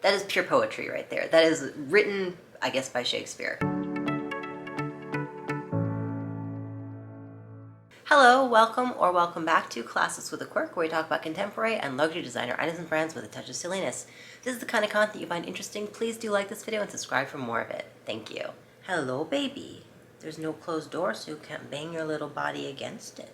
That is pure poetry right there. That is written, I guess, by Shakespeare. Hello, welcome or welcome back to Classics with a Quirk, where we talk about contemporary and luxury designer items and brands with a touch of silliness. If this is the kind of content you find interesting, please do like this video and subscribe for more of it. Thank you. Hello, baby. There's no closed door, so you can't bang your little body against it.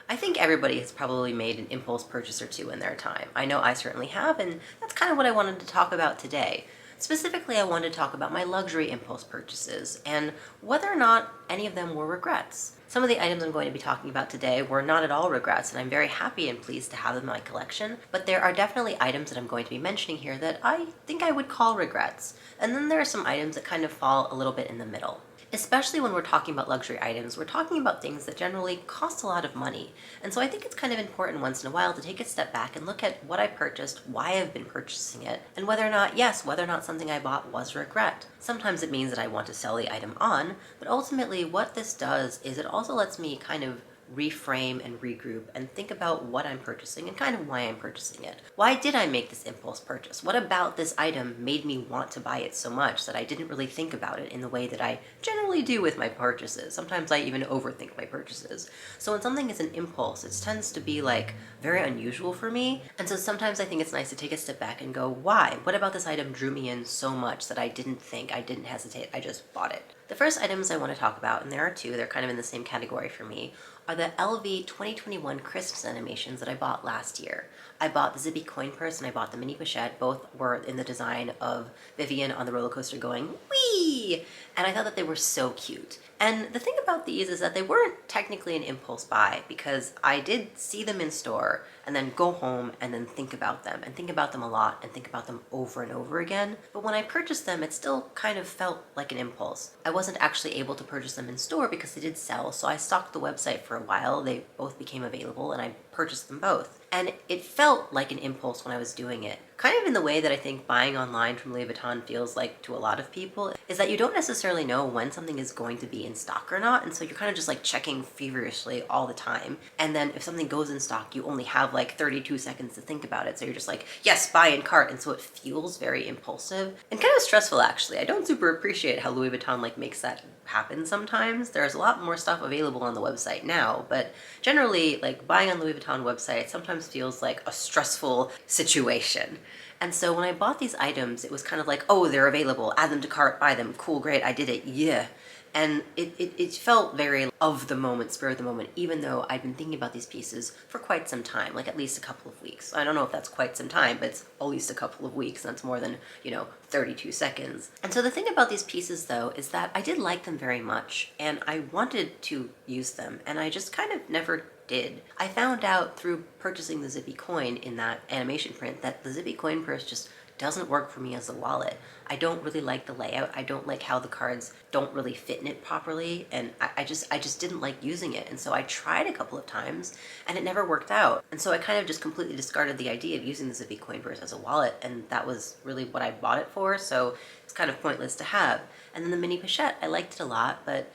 I think everybody has probably made an impulse purchase or two in their time. I know I certainly have, and that's kind of what I wanted to talk about today. Specifically, I wanted to talk about my luxury impulse purchases and whether or not any of them were regrets. Some of the items I'm going to be talking about today were not at all regrets, and I'm very happy and pleased to have them in my collection, but there are definitely items that I'm going to be mentioning here that I think I would call regrets. And then there are some items that kind of fall a little bit in the middle. Especially when we're talking about luxury items, we're talking about things that generally cost a lot of money. And so I think it's kind of important once in a while to take a step back and look at what I purchased, why I've been purchasing it, and whether or not something I bought was a regret. Sometimes it means that I want to sell the item on, but ultimately what this does is it also lets me kind of reframe and regroup and think about what I'm purchasing and kind of why I'm purchasing it. Why did I make this impulse purchase? What about this item made me want to buy it so much that I didn't really think about it in the way that I generally do with my purchases? Sometimes I even overthink my purchases. So when something is an impulse, it tends to be like very unusual for me. And so sometimes I think it's nice to take a step back and go, why? What about this item drew me in so much that I didn't think, I didn't hesitate, I just bought it? The first items I want to talk about, and there are two, they're kind of in the same category for me, are the LV 2021 Christmas animations that I bought last year. I bought the zippy coin purse and I bought the mini pochette. Both were in the design of Vivian on the roller coaster going, whee! And I thought that they were so cute. And the thing about these is that they weren't technically an impulse buy because I did see them in store and then go home and then think about them and think about them a lot and think about them over and over again. But when I purchased them, it still kind of felt like an impulse. I wasn't actually able to purchase them in store because they did sell, so I stalked the website for a while. They both became available and I purchased them both. And it felt like an impulse when I was doing it. Kind of in the way that I think buying online from Louis Vuitton feels like to a lot of people, is that you don't necessarily know when something is going to be in stock or not, and so you're kind of just like checking feverishly all the time. And then if something goes in stock, you only have like 32 seconds to think about it, so you're just like, yes, buy in cart, and so it feels very impulsive and kind of stressful actually. I don't super appreciate how Louis Vuitton like makes that happen sometimes. There's a lot more stuff available on the website now, but generally like buying on Louis Vuitton website sometimes feels like a stressful situation. And so when I bought these items, it was kind of like, oh, they're available, add them to cart, buy them, cool, great, I did it, yeah. And it felt very of the moment, spur of the moment, even though I'd been thinking about these pieces for quite some time, like at least a couple of weeks. I don't know if that's quite some time, but it's at least a couple of weeks, and that's more than, 32 seconds. And so the thing about these pieces though, is that I did like them very much, and I wanted to use them, and I just kind of never did. I found out through purchasing the zippy coin in that animation print that the zippy coin purse just doesn't work for me as a wallet. I don't really like the layout. I don't like how the cards don't really fit in it properly, and I just didn't like using it. And so I tried a couple of times and it never worked out. And so I kind of just completely discarded the idea of using the zippy coin purse as a wallet, and that was really what I bought it for, so it's kind of pointless to have. And then the mini pochette, I liked it a lot, but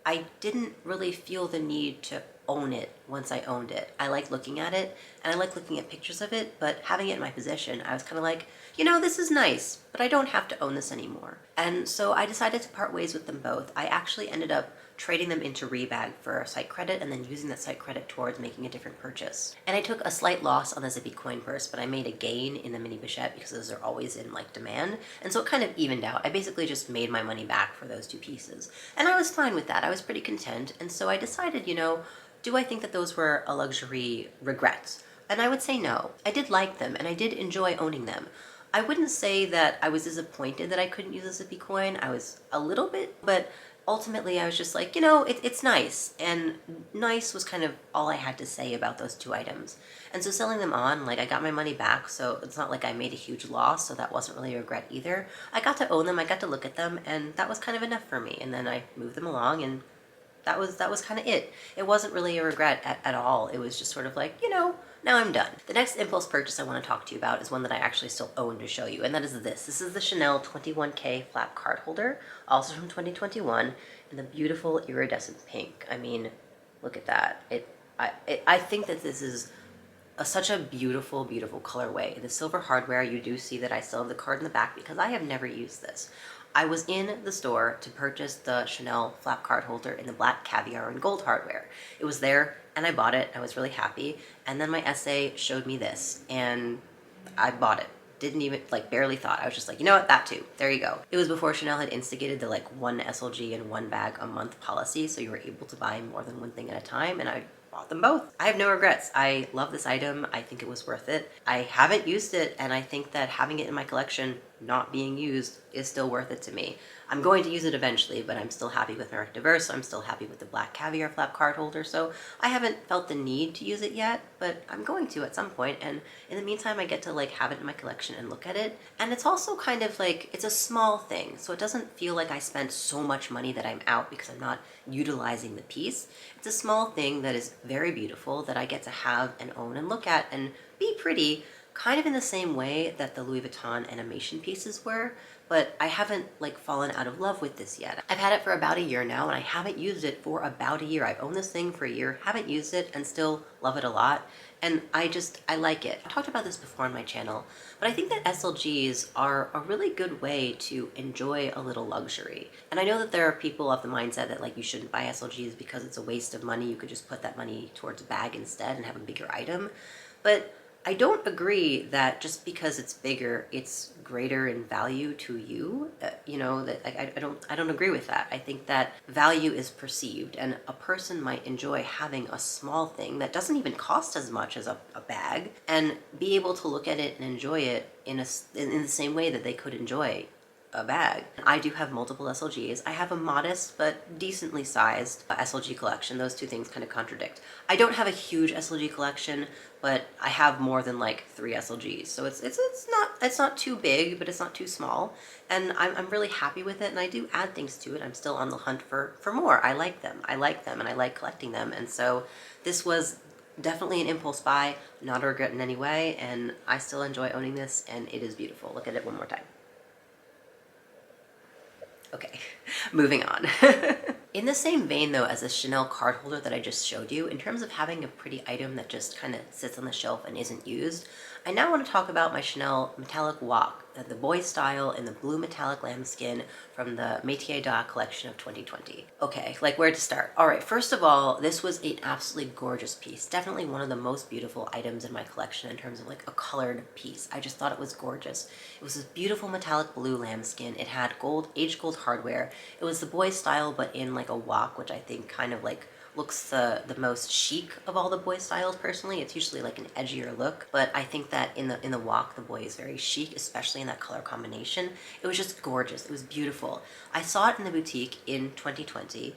I didn't really feel the need to own it once I owned it. I like looking at it and I like looking at pictures of it, but having it in my possession, I was kind of like, this is nice, but I don't have to own this anymore. And so I decided to part ways with them both. I actually ended up trading them into Rebag for site credit and then using that site credit towards making a different purchase. And I took a slight loss on the zippy coin purse, but I made a gain in the mini pochette because those are always in like demand. And so it kind of evened out. I basically just made my money back for those two pieces. And I was fine with that. I was pretty content. And so I decided, do I think that those were a luxury regret? And I would say no. I did like them and I did enjoy owning them. I wouldn't say that I was disappointed that I couldn't use a zippy coin. I was a little bit, but ultimately I was just like, it's nice. And nice was kind of all I had to say about those two items. And so selling them on, like I got my money back, so it's not like I made a huge loss, so that wasn't really a regret either. I got to own them, I got to look at them, and that was kind of enough for me. And then I moved them along, and that was kind of it. It wasn't really a regret at all. It was just sort of like, now I'm done. The next impulse purchase I want to talk to you about is one that I actually still own to show you, and that is this. This is the Chanel 21K flap card holder, also from 2021, in the beautiful iridescent pink. I mean, look at that. I think that this is such a beautiful, beautiful colorway. In the silver hardware, you do see that I still have the card in the back because I have never used this. I was in the store to purchase the Chanel flap card holder in the black caviar and gold hardware. It was there and I bought it. I was really happy. And then my essay showed me this and I bought it. Didn't even, like, barely thought. I was just like, you know what, that too. There you go. It was before Chanel had instigated the like one SLG and one bag a month policy, so you were able to buy more than one thing at a time, and I bought them both. I have no regrets. I love this item. I think it was worth it. I haven't used it, and I think that having it in my collection not being used is still worth it to me. I'm going to use it eventually, but I'm still happy with Merrick Diverse. I'm still happy with the black caviar flap card holder, so I haven't felt the need to use it yet, but I'm going to at some point, and in the meantime, I get to like have it in my collection and look at it. And it's also kind of like, it's a small thing, so it doesn't feel like I spent so much money that I'm out because I'm not utilizing the piece. It's a small thing that is very beautiful that I get to have and own and look at and be pretty, kind of in the same way that the Louis Vuitton animation pieces were, but I haven't like fallen out of love with this yet. I've had it for about a year now and I haven't used it for about a year. I've owned this thing for a year, haven't used it, and still love it a lot. And I like it. I talked about this before on my channel, but I think that SLGs are a really good way to enjoy a little luxury. And I know that there are people of the mindset that like you shouldn't buy SLGs because it's a waste of money. You could just put that money towards a bag instead and have a bigger item. But I don't agree that just because it's bigger, it's greater in value to you. You know, that I don't agree with that. I think that value is perceived, and a person might enjoy having a small thing that doesn't even cost as much as a bag, and be able to look at it and enjoy it in the same way that they could enjoy a bag. I do have multiple SLGs. I have a modest but decently sized SLG collection. Those two things kind of contradict. I don't have a huge SLG collection, but I have more than like 3 SLGs. So it's not too big, but it's not too small. And I'm really happy with it, and I do add things to it. I'm still on the hunt for more. I like them, and I like collecting them. And so this was definitely an impulse buy, not a regret in any way, and I still enjoy owning this, and it is beautiful. Look at it one more time. Okay, moving on. In the same vein though as the Chanel card holder that I just showed you, in terms of having a pretty item that just kind of sits on the shelf and isn't used, I now want to talk about my Chanel metallic walk, the boy style in the blue metallic lambskin from the Métier d'Art collection of 2020. Okay, like where to start? All right, first of all, this was an absolutely gorgeous piece. Definitely one of the most beautiful items in my collection in terms of like a colored piece. I just thought it was gorgeous. It was this beautiful metallic blue lambskin. It had aged gold hardware. It was the boy style, but in like a walk, which I think kind of like looks the most chic of all the boy styles. Personally, it's usually like an edgier look, but I think that in the walk the boy is very chic, especially in that color combination. It was just gorgeous. It was beautiful. I saw it in the boutique in 2020,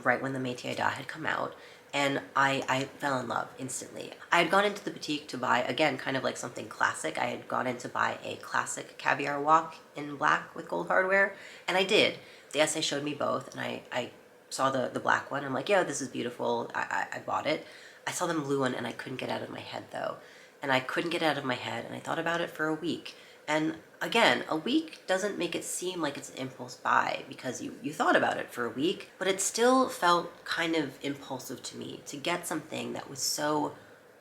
right when the Métier d'Art had come out, and I fell in love instantly. I had gone into the boutique to buy, again, kind of like something classic. I had gone in to buy a classic caviar walk in black with gold hardware, and I did. The essay showed me both, and I saw the black one. I'm like, yeah, this is beautiful. I bought it. I saw the blue one and I couldn't get out of my head though. And I couldn't get out of my head, and I thought about it for a week. And again, a week doesn't make it seem like it's an impulse buy because you thought about it for a week, but it still felt kind of impulsive to me to get something that was so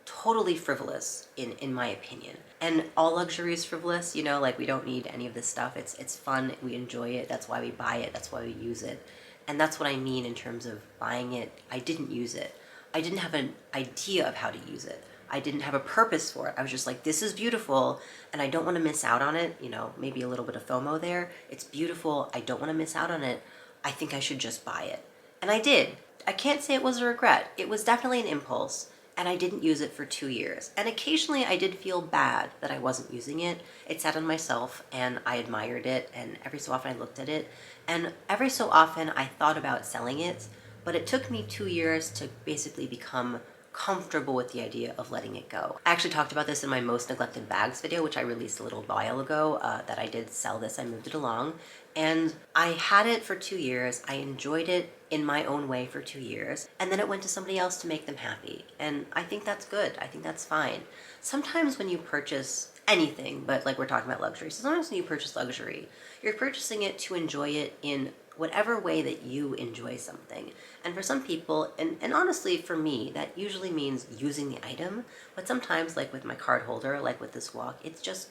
totally frivolous in my opinion. And all luxury is frivolous, you know, like we don't need any of this stuff. It's fun, we enjoy it, that's why we buy it, that's why we use it. And that's what I mean in terms of buying it. I didn't use it. I didn't have an idea of how to use it. I didn't have a purpose for it. I was just like, this is beautiful and I don't want to miss out on it. You know, maybe a little bit of FOMO there. It's beautiful. I don't want to miss out on it. I think I should just buy it. And I did. I can't say it was a regret. It was definitely an impulse, and I didn't use it for 2 years. And occasionally I did feel bad that I wasn't using it. It sat on my shelf and I admired it, and every so often I looked at it, and every so often I thought about selling it, but it took me 2 years to basically become comfortable with the idea of letting it go. I actually talked about this in my most neglected bags video, which I released a little while ago, that I did sell this. I moved it along, and I had it for 2 years. I enjoyed it in my own way for 2 years, and then it went to somebody else to make them happy. And I think that's good. I think that's fine. Sometimes when you purchase anything, but like we're talking about luxury, so sometimes when you purchase luxury, you're purchasing it to enjoy it in whatever way that you enjoy something. And for some people, and honestly for me, that usually means using the item, but sometimes like with my card holder, like with this walk, it's just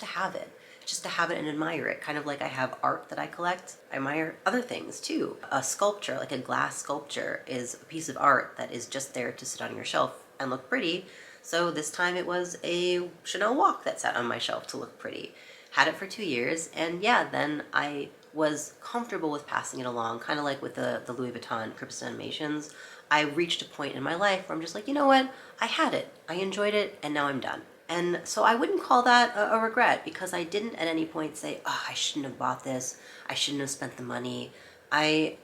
to have it. Just to have it and admire it. Kind of like I have art that I collect. I admire other things too. A sculpture, like a glass sculpture, is a piece of art that is just there to sit on your shelf and look pretty. So this time it was a Chanel walk that sat on my shelf to look pretty. Had it for 2 years, and yeah, then I was comfortable with passing it along, kind of like with the Louis Vuitton Christmas animations. I reached a point in my life where I'm just like, you know what? I had it, I enjoyed it, and now I'm done. And so I wouldn't call that a regret, because I didn't at any point say, oh, I shouldn't have bought this. I shouldn't have spent the money. I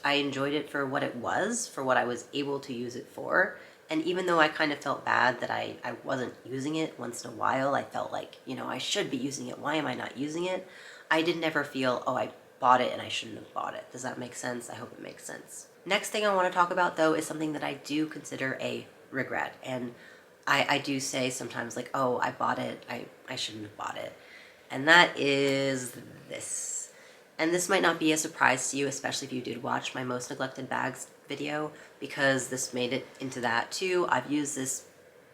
enjoyed it for what it was, for what I was able to use it for. And even though I kind of felt bad that I wasn't using it once in a while, I felt like, you know, I should be using it. Why am I not using it? I didn't ever feel, oh, I bought it and I shouldn't have bought it. Does that make sense? I hope it makes sense. Next thing I want to talk about, though, is something that I do consider a regret. And I do say sometimes like, oh, I bought it, I shouldn't have bought it. And that is this. And this might not be a surprise to you, especially if you did watch my most neglected bags video, because this made it into that too. I've used this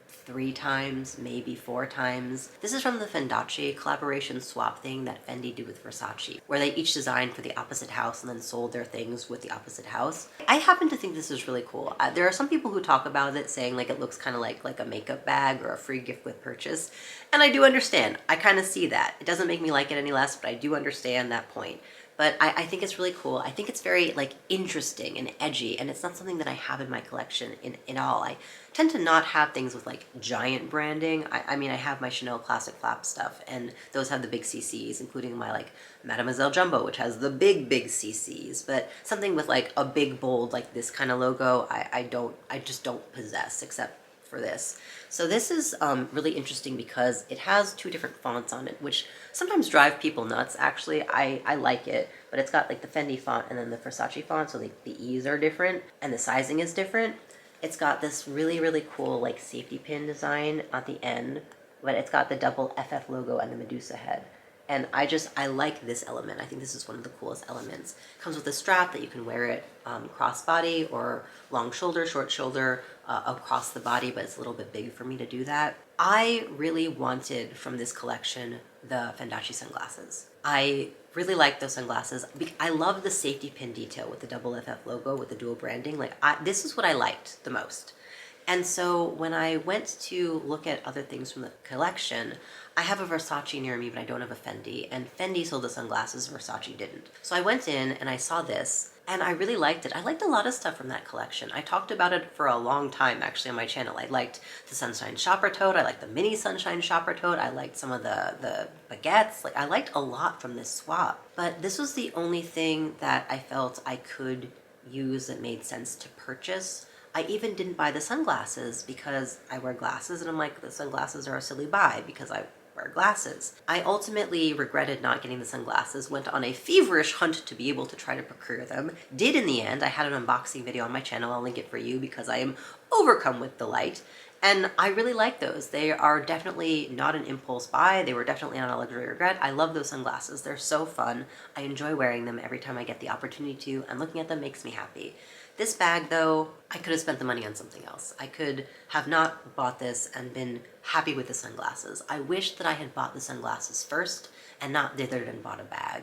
3 times, maybe 4 times. This is from the Fendace collaboration swap thing that Fendi did with Versace, where they each designed for the opposite house and then sold their things with the opposite house. I happen to think this is really cool. There are some people who talk about it saying like it looks kind of like a makeup bag or a free gift with purchase. And I do understand. I kind of see that. It doesn't make me like it any less, but I do understand that point. But I think it's really cool. I think it's very like interesting and edgy, and it's not something that I have in my collection in all. I tend to not have things with like giant branding. I mean, I have my Chanel classic flap stuff, and those have the big CCs, including my like Mademoiselle Jumbo, which has the big CCs. But something with like a big bold like this kind of logo, I just don't possess, except for this. So this is really interesting because it has 2 different fonts on it, which sometimes drive people nuts. Actually, I like it, but it's got like the Fendi font and then the Versace font, so like the E's are different and the sizing is different. It's got this really cool like safety pin design at the end, but it's got the double FF logo and the Medusa head. And I like this element. I think this is one of the coolest elements. It comes with a strap that you can wear it crossbody or long shoulder, short shoulder, across the body, but it's a little bit big for me to do that. I really wanted from this collection the Fendace sunglasses. I really like those sunglasses. I love the safety pin detail with the double FF logo with the dual branding. Like this is what I liked the most. And so when I went to look at other things from the collection, I have a Versace near me, but I don't have a Fendi. And Fendi sold the sunglasses, Versace didn't. So I went in and I saw this, and I really liked it. I liked a lot of stuff from that collection. I talked about it for a long time, actually, on my channel. I liked the Sunshine Shopper Tote. I liked the mini Sunshine Shopper Tote. I liked some of the baguettes. Like, I liked a lot from this swap. But this was the only thing that I felt I could use that made sense to purchase. I even didn't buy the sunglasses because I wear glasses, and I'm like, the sunglasses are a silly buy because I wear glasses. I ultimately regretted not getting the sunglasses, went on a feverish hunt to be able to try to procure them. Did in the end. I had an unboxing video on my channel. I'll link it for you because I am overcome with delight. And I really like those. They are definitely not an impulse buy. They were definitely not a luxury regret. I love those sunglasses. They're so fun. I enjoy wearing them every time I get the opportunity to, and looking at them makes me happy. This bag, though, I could have spent the money on something else. I could have not bought this and been happy with the sunglasses. I wish that I had bought the sunglasses first and not dithered and bought a bag.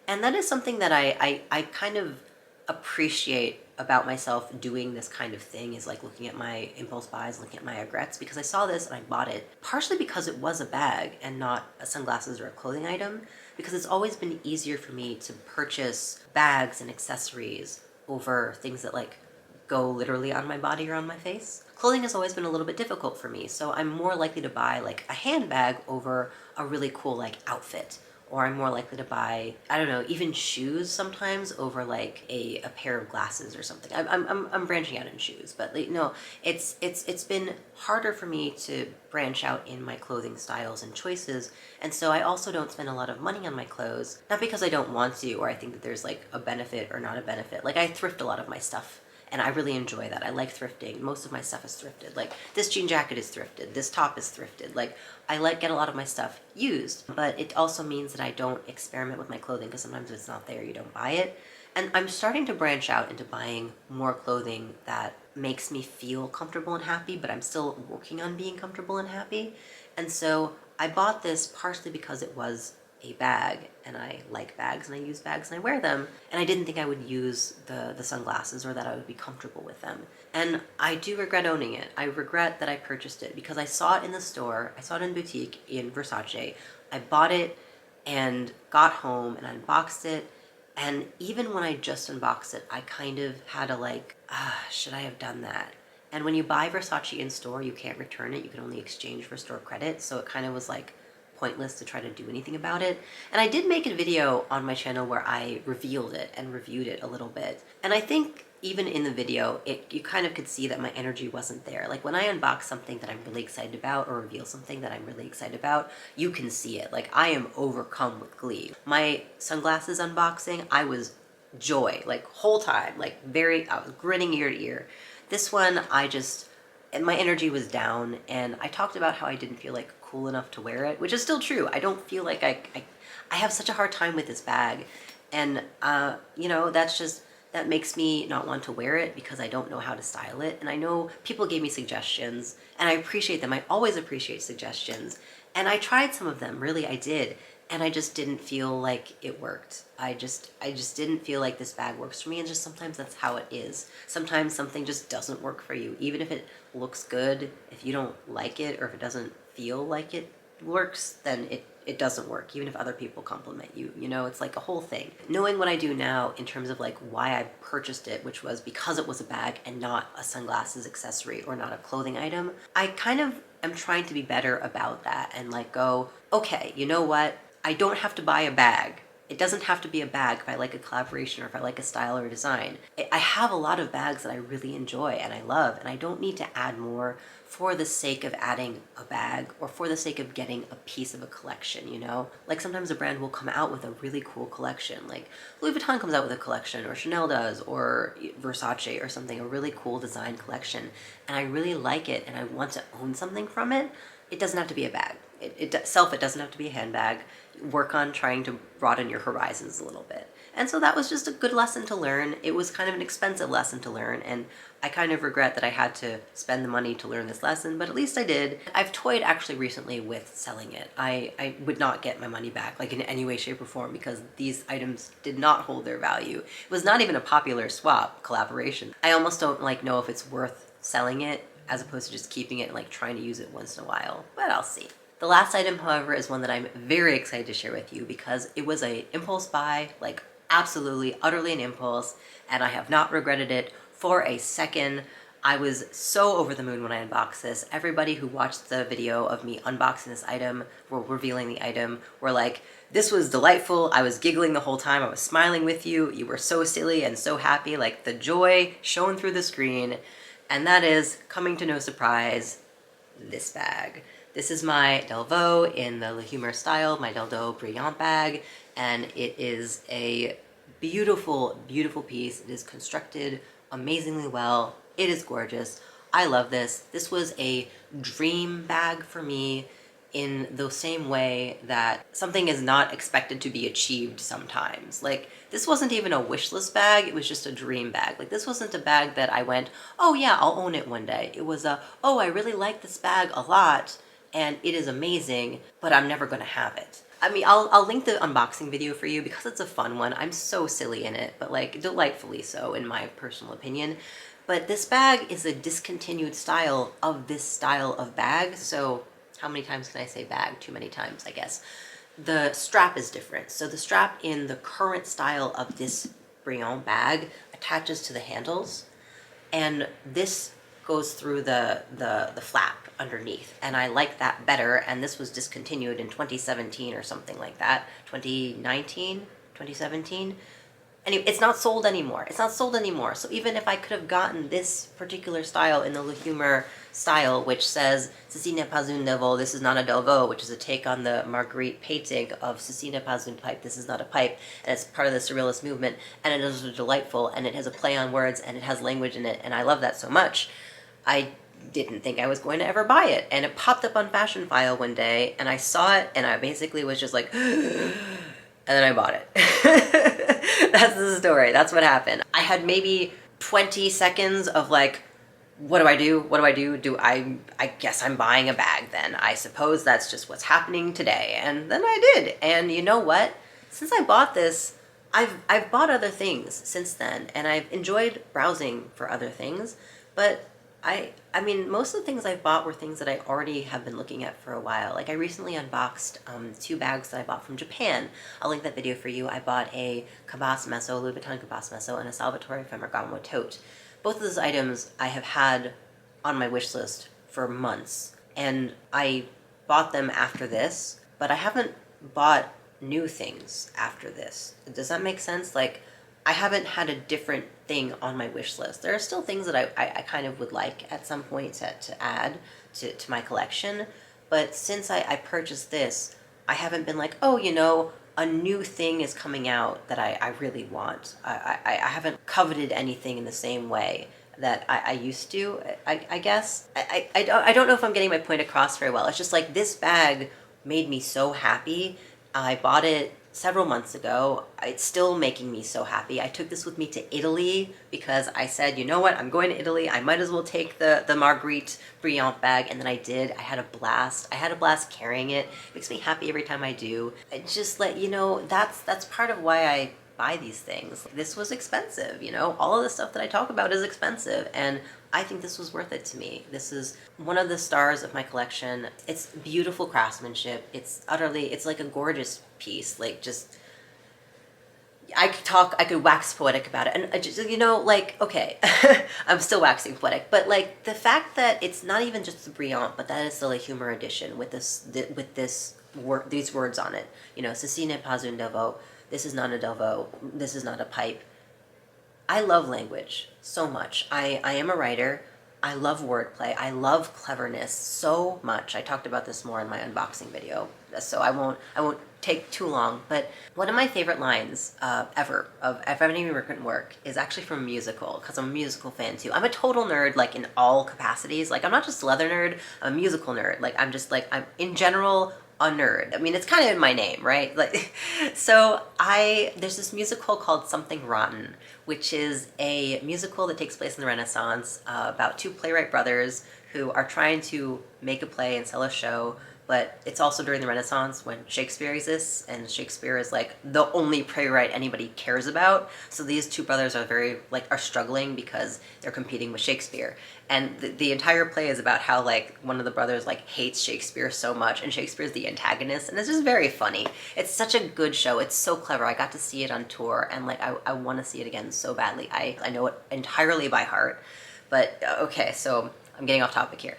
And that is something that I kind of appreciate about myself doing this kind of thing, is like looking at my impulse buys, looking at my regrets, because I saw this and I bought it partially because it was a bag and not a sunglasses or a clothing item, because it's always been easier for me to purchase bags and accessories over things that like go literally on my body or on my face. Clothing has always been a little bit difficult for me, so I'm more likely to buy like a handbag over a really cool like outfit. Or I'm more likely to buy, I don't know, even shoes sometimes over like a pair of glasses or something. I'm branching out in shoes, but like, no, it's been harder for me to branch out in my clothing styles and choices. And so I also don't spend a lot of money on my clothes, not because I don't want to, or I think that there's like a benefit or not a benefit. Like I thrift a lot of my stuff, and I really enjoy that. I like thrifting. Most of my stuff is thrifted. Like this jean jacket is thrifted. This top is thrifted. Like I get a lot of my stuff used, but it also means that I don't experiment with my clothing, because sometimes if it's not there, you don't buy it. And I'm starting to branch out into buying more clothing that makes me feel comfortable and happy, but I'm still working on being comfortable and happy. And so I bought this partially because it was a bag, and I like bags and I use bags and I wear them, and I didn't think I would use the sunglasses or that I would be comfortable with them. And I do regret owning it. I regret that I purchased it because I saw it in the store, I saw it in boutique in Versace. I bought it and got home and unboxed it, and even when I just unboxed it, I kind of had to like, should I have done that? And when you buy Versace in store, you can't return it. You can only exchange for store credit. So it kind of was like pointless to try to do anything about it. And I did make a video on my channel where I revealed it and reviewed it a little bit. And I think even in the video, you kind of could see that my energy wasn't there. Like when I unbox something that I'm really excited about or reveal something that I'm really excited about, you can see it. Like I am overcome with glee. My sunglasses unboxing, I was joy, like whole time, like I was grinning ear to ear. This one, my energy was down, and I talked about how I didn't feel like cool enough to wear it, which is still true. I don't feel like I have such a hard time with this bag, and you know, that makes me not want to wear it because I don't know how to style it. And I know people gave me suggestions, and I appreciate them. I always appreciate suggestions, and I tried some of them, really I did, and I just didn't feel like it worked. I just didn't feel like this bag works for me, and just sometimes that's how it is. Sometimes something just doesn't work for you. Even if it looks good, if you don't like it or if it doesn't feel like it works, then it doesn't work, even if other people compliment you. You know, it's like a whole thing. Knowing what I do now in terms of like why I purchased it, which was because it was a bag and not a sunglasses accessory or not a clothing item, I kind of am trying to be better about that and like go, okay, you know what? I don't have to buy a bag. It doesn't have to be a bag if I like a collaboration or if I like a style or a design. I have a lot of bags that I really enjoy and I love, and I don't need to add more for the sake of adding a bag or for the sake of getting a piece of a collection, you know? Like sometimes a brand will come out with a really cool collection, like Louis Vuitton comes out with a collection, or Chanel does, or Versace or something, a really cool design collection, and I really like it and I want to own something from it. It doesn't have to be a bag. It doesn't have to be a handbag. Work on trying to broaden your horizons a little bit. And so that was just a good lesson to learn. It was kind of an expensive lesson to learn, and I kind of regret that I had to spend the money to learn this lesson, but at least I did. I've toyed actually recently with selling it. I would not get my money back, like in any way, shape, or form, because these items did not hold their value. It was not even a popular swap collaboration. I almost don't like know if it's worth selling it as opposed to just keeping it and like trying to use it once in a while, but I'll see. The last item, however, is one that I'm very excited to share with you because it was an impulse buy, like absolutely, utterly an impulse, and I have not regretted it for a second. I was so over the moon when I unboxed this. Everybody who watched the video of me unboxing this item, or revealing the item, were like, this was delightful. I was giggling the whole time. I was smiling with you. You were so silly and so happy, like the joy shone through the screen. And that is, coming to no surprise, this bag. This is my Delvaux in the Le Humeur style, my Delvaux Brillant bag, and it is a beautiful, beautiful piece. It is constructed amazingly well. It is gorgeous. I love this. This was a dream bag for me in the same way that something is not expected to be achieved sometimes. Like, this wasn't even a wish list bag, it was just a dream bag. Like, this wasn't a bag that I went, oh yeah, I'll own it one day. It was oh, I really like this bag a lot, and it is amazing, but I'm never gonna have it. I mean, I'll link the unboxing video for you because it's a fun one. I'm so silly in it, but like delightfully so in my personal opinion. But this bag is a discontinued style of this style of bag. So how many times can I say bag? Too many times, I guess. The strap is different. So the strap in the current style of this Brillant bag attaches to the handles, and this goes through the flap underneath, and I like that better, and this was discontinued in 2017 or something like that. 2019, 2017. Anyway, it's not sold anymore. It's not sold anymore. So even if I could have gotten this particular style in the Le Humeur style, which says Ceci n'est pas une Delvaux, this is not a Delvaux, which is a take on the Marguerite painting of Ceci n'est pas une pipe, this is not a pipe, and it's part of the Surrealist movement, and it is delightful, and it has a play on words, and it has language in it, and I love that so much. I didn't think I was going to ever buy it, and it popped up on Fashion File one day, and I saw it, and I basically was just like, and then I bought it. That's the story. That's what happened. I had maybe 20 seconds of like, what do I do? What do I do? I guess I'm buying a bag then. I suppose that's just what's happening today. And then I did. And you know what? Since I bought this, I've bought other things since then, and I've enjoyed browsing for other things, but I mean, most of the things I've bought were things that I already have been looking at for a while. Like I recently unboxed 2 bags that I bought from Japan. I'll link that video for you. I bought a Cabas Meso, Louis Vuitton Cabas Meso, and a Salvatore Ferragamo tote. Both of those items I have had on my wish list for months, and I bought them after this, but I haven't bought new things after this. Does that make sense? Like, I haven't had a different thing on my wish list. There are still things that I kind of would like at some point to add to my collection, but since I purchased this, I haven't been like, oh, you know, a new thing is coming out that I really want. I haven't coveted anything in the same way that I used to, I guess. I don't know if I'm getting my point across very well. It's just like this bag made me so happy. I bought it several months ago. It's still making me so happy. I took this with me to Italy because I said, you know what, I'm going to Italy. I might as well take the Marguerite Brillant bag, and then I did. I had a blast. I had a blast carrying it. It makes me happy every time I do. It just let you know, that's part of why I buy these things. This was expensive, you know? All of the stuff that I talk about is expensive, and I think this was worth it to me. This is one of the stars of my collection. It's beautiful craftsmanship. It's like a gorgeous piece. Like, just, I could wax poetic about it. And I just, you know, like, okay, I'm still waxing poetic, but like the fact that it's not even just the Brillant, but that is the like humor edition with these words on it. You know, ceci n'est pas un Delvaux. This is not a Delvaux. This is not a pipe. I love language so much. I am a writer. I love wordplay. I love cleverness so much. I talked about this more in my unboxing video, so I won't take too long. But one of my favorite lines ever of any written work is actually from a musical, because I'm a musical fan too. I'm a total nerd, like in all capacities. Like I'm not just a leather nerd. I'm a musical nerd. Like I'm just like, I'm in general a nerd. I mean, it's kind of in my name, right? Like, so there's this musical called Something Rotten, which is a musical that takes place in the Renaissance about 2 playwright brothers who are trying to make a play and sell a show, but it's also during the Renaissance when Shakespeare exists, and Shakespeare is like the only playwright anybody cares about. So these 2 brothers are struggling because they're competing with Shakespeare. And the entire play is about how like one of the brothers like hates Shakespeare so much, and Shakespeare's the antagonist, and it's just very funny. It's such a good show. It's so clever. I got to see it on tour, and like I want to see it again so badly. I know it entirely by heart. But okay, so I'm getting off topic here.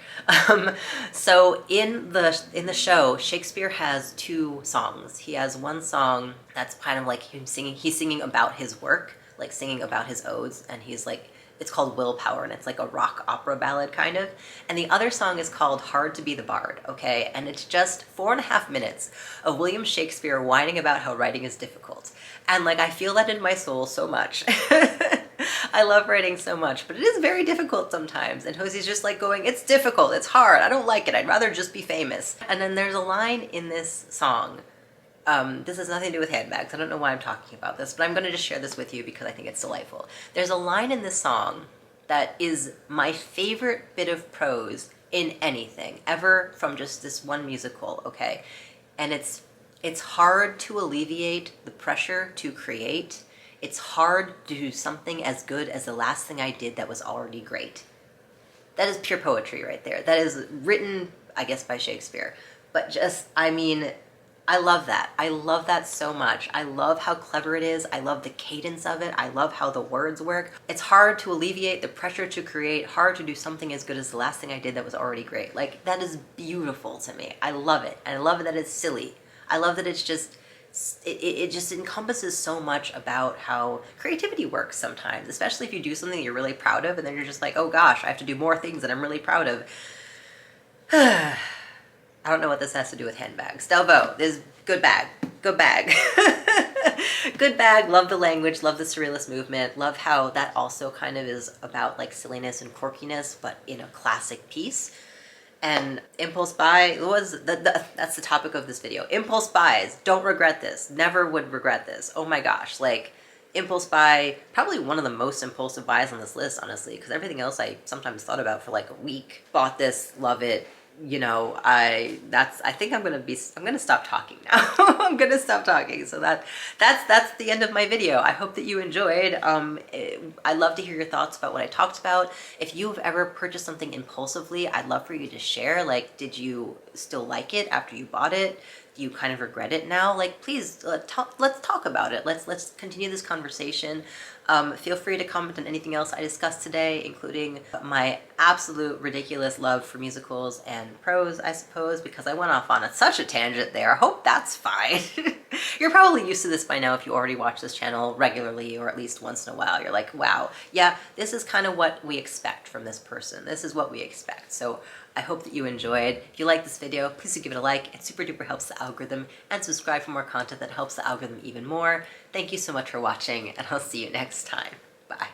So in the show, Shakespeare has 2 songs. He has one song that's kind of like him singing. He's singing about his work, like singing about his odes, and he's like, it's called Willpower, and it's like a rock opera ballad kind of. And the other song is called Hard to be the Bard, okay? And it's just 4.5 minutes of William Shakespeare whining about how writing is difficult. And like, I feel that in my soul so much. I love writing so much, but it is very difficult sometimes. And Hosey's just like going, it's difficult, it's hard, I don't like it, I'd rather just be famous. And then there's a line in this song. This has nothing to do with handbags. I don't know why I'm talking about this, but I'm going to just share this with you because I think it's delightful. There's a line in this song that is my favorite bit of prose in anything, ever, from just this one musical, okay? And it's hard to alleviate the pressure to create. It's hard to do something as good as the last thing I did that was already great. That is pure poetry right there. That is written, I guess, by Shakespeare. But just, I mean, I love that. I love that so much. I love how clever it is. I love the cadence of it. I love how the words work. It's hard to alleviate the pressure to create, hard to do something as good as the last thing I did that was already great. Like, that is beautiful to me. I love it. And I love that it's silly. I love that it's just, it just encompasses so much about how creativity works sometimes, especially if you do something you're really proud of and then you're just like, oh gosh, I have to do more things that I'm really proud of. I don't know what this has to do with handbags. Delvaux, this is good bag. Good bag. Good bag. Love the language. Love the surrealist movement. Love how that also kind of is about like silliness and quirkiness, but in a classic piece. And impulse buy was that's the topic of this video. Impulse buys. Don't regret this. Never would regret this. Oh my gosh. Like, impulse buy, probably one of the most impulsive buys on this list, honestly, because everything else I sometimes thought about for like a week. Bought this, love it. You know, I think I'm gonna stop talking now. I'm gonna stop talking. So that's the end of my video. I hope that you enjoyed. I'd love to hear your thoughts about what I talked about. If you've ever purchased something impulsively, I'd love for you to share. Like, did you still like it after you bought it? Do you kind of regret it now? Like, please, let's talk about it. Let's continue this conversation. Feel free to comment on anything else I discussed today, including my absolute ridiculous love for musicals and prose, I suppose, because I went off on such a tangent there. I hope that's fine. You're probably used to this by now if you already watch this channel regularly or at least once in a while. You're like, wow, yeah, this is kind of what we expect from this person. This is what we expect. So I hope that you enjoyed. If you like this video, please do give it a like. It super duper helps the algorithm, and subscribe for more content that helps the algorithm even more. Thank you so much for watching, and I'll see you next time. Bye.